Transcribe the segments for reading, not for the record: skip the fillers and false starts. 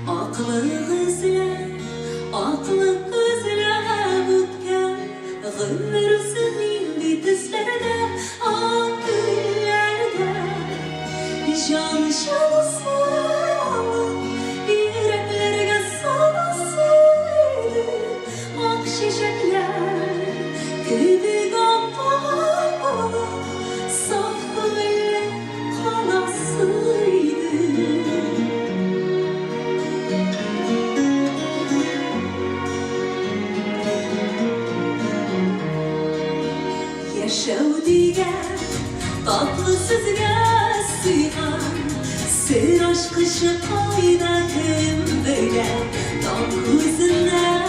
Aklı gözler ötken Gülür senin dizlerde ak güllerde Can şansı yüreklerine salasıydı Ak şişekler gibi kapalı Saf gülle kalasıydı Yaşav digen tatlı sözüne sığan Sır aşkı şakayda kim böyle Tam kuzundan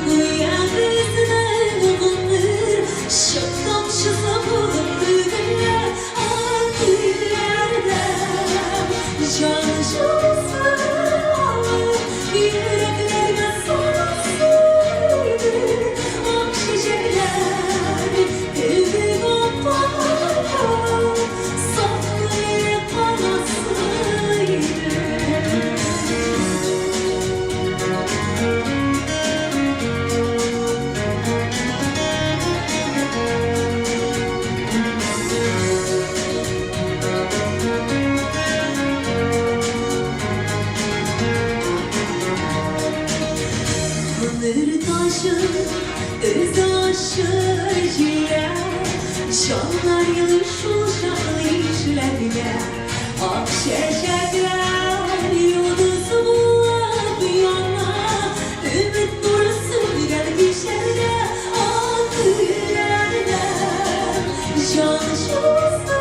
Güya bizden bulunur Şakam şıza bulup güller Ak güllerden Can şansı yüreklerine salasıydı Ak şişekler gibi kapalı Saf gülle kalasıydı Ömür taşı, öz aşıcıya Şanlar yılır şu şahlı işlerine Ak şeşekler yıldızı bulak yana Ümit nursu gel gişerde Ak güllerden Can şansı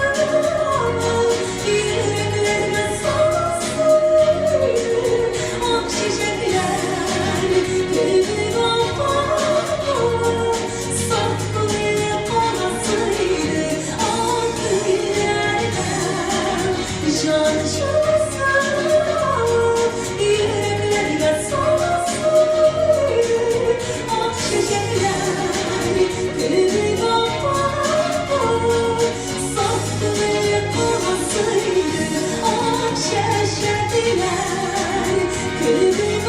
yüreklerine salasıydı Ak şişekler gibi kapalı Saf gülle kalasıydı Ak güllerden Can şansı yüreklerine salasıydı Ak şişekler gibi kapalı Saf gülle kalasıydı Ak şişekler gibi